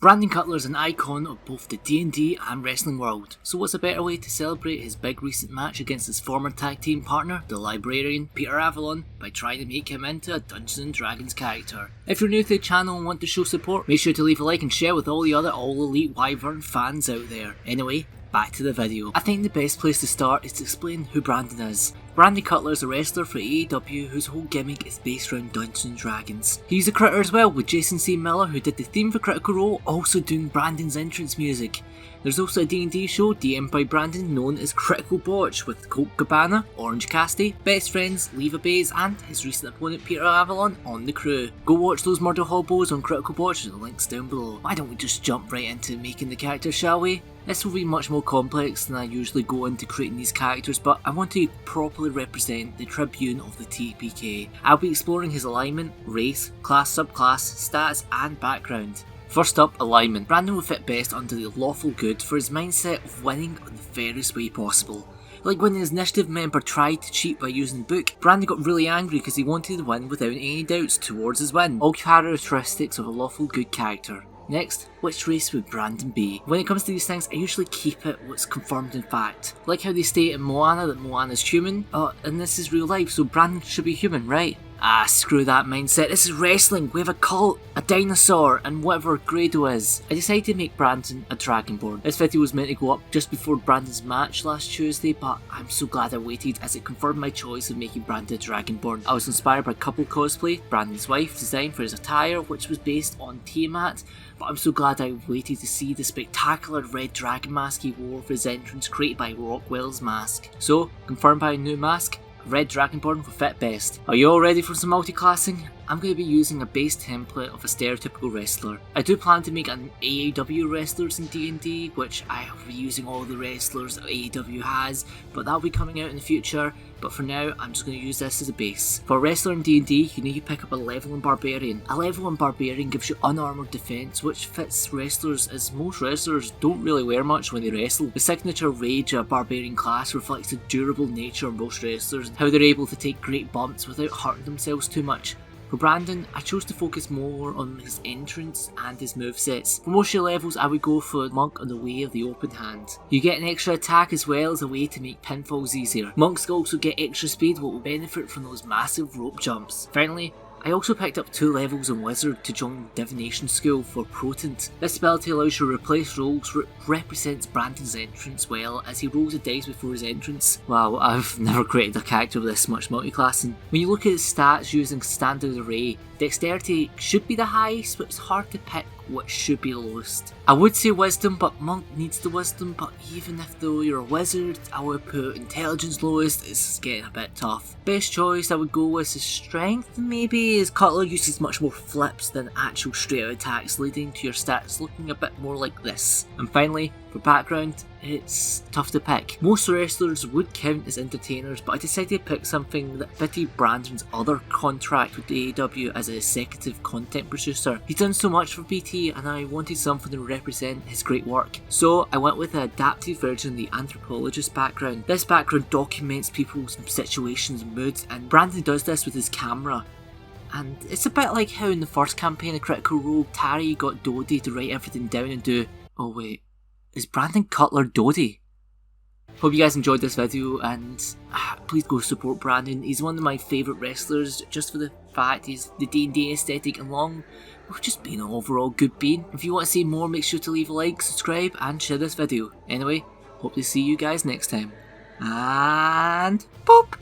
Brandon Cutler is an icon of both the D&D and wrestling world, so what's a better way to celebrate his big recent match against his former tag team partner, the librarian Peter Avalon, by trying to make him into a Dungeons & Dragons character. If you're new to the channel and want to show support, make sure to leave a like and share with all the other All Elite Wyvern fans out there. Anyway, back to the video. I think the best place to start is to explain who Brandon is. Brandon Cutler is a wrestler for AEW whose whole gimmick is based around Dungeons & Dragons. He's a critter as well, with Jason C. Miller, who did the theme for Critical Role, also doing Brandon's entrance music. There's also a D&D show DM'd by Brandon known as Critical Botch, with Colt Cabana, Orange Cassidy, Best Friends, Leva Bays and his recent opponent Peter Avalon on the crew. Go watch those murder hobos on Critical Botch, the links down below. Why don't we just jump right into making the character, shall we? This will be much more complex than I usually go into creating these characters, but I want to properly represent the Tribune of the TPK. I'll be exploring his alignment, race, class, subclass, stats and background. First up, alignment. Brandon will fit best under the lawful good for his mindset of winning in the fairest way possible. Like when his initiative member tried to cheat by using the book, Brandon got really angry because he wanted to win without any doubts towards his win. All characteristics of a lawful good character. Next, which race would Brandon be? When it comes to these things, I usually keep it what's confirmed in fact. Like how they state in Moana that Moana's human, and this is real life, so Brandon should be human, right? Ah, screw that mindset. This is wrestling. We have a cult, a dinosaur, and whatever Grado is. I decided to make Brandon a Dragonborn. This video was meant to go up just before Brandon's match last Tuesday, but I'm so glad I waited as it confirmed my choice of making Brandon a Dragonborn. I was inspired by couple cosplay Brandon's wife designed for his attire, which was based on Tiamat, but I'm so glad I waited to see the spectacular red dragon mask he wore for his entrance created by Rockwell's mask. So, confirmed by a new mask, Red Dragonborn will fit best. Are you all ready for some multiclassing? I'm going to be using a base template of a stereotypical wrestler. I do plan to make an AEW wrestlers in D&D, which I will be using all the wrestlers that AEW has, but that'll be coming out in the future. But for now, I'm just going to use this as a base. For a wrestler in D&D, you need to pick up a level in Barbarian. A level in Barbarian gives you unarmoured defense, which fits wrestlers as most wrestlers don't really wear much when they wrestle. The signature Rage of a Barbarian class reflects the durable nature of most wrestlers and how they're able to take great bumps without hurting themselves too much. For Brandon, I chose to focus more on his entrance and his movesets. For most of your levels, I would go for Monk on the way of the open hand. You get an extra attack as well as a way to make pinfalls easier. Monks also get extra speed, what will benefit from those massive rope jumps. Finally, I also picked up 2 levels in Wizard to join Divination School for Potent. This ability allows you to replace rolls, represents Brandon's entrance well as he rolls the dice before his entrance. Wow, I've never created a character with this much multiclassing. When you look at his stats using standard array, Dexterity should be the highest, but it's hard to pick what should be the lowest. I would say Wisdom, but Monk needs the Wisdom, but even if though you're a wizard, I would put Intelligence lowest. It's getting a bit tough. Best choice I would go with is Strength maybe, as Cutler uses much more flips than actual straight out attacks, leading to your stats looking a bit more like this. And finally, for background, it's tough to pick. Most wrestlers would count as entertainers, but I decided to pick something that fitted Brandon's other contract with AEW as an executive content producer. He's done so much for BT and I wanted something to represent his great work. So I went with an adapted version of the anthropologist background. This background documents people's situations and moods, and Brandon does this with his camera. And it's a bit like how in the first campaign of Critical Role, Tari got Dodie to write everything down and do... Oh wait, is Brandon Cutler Dodie? Hope you guys enjoyed this video and please go support Brandon. He's one of my favourite wrestlers just for the fact he's the D&D aesthetic along with just being an overall good being. If you want to see more, make sure to leave a like, subscribe and share this video. Anyway, hope to see you guys next time. And... boop!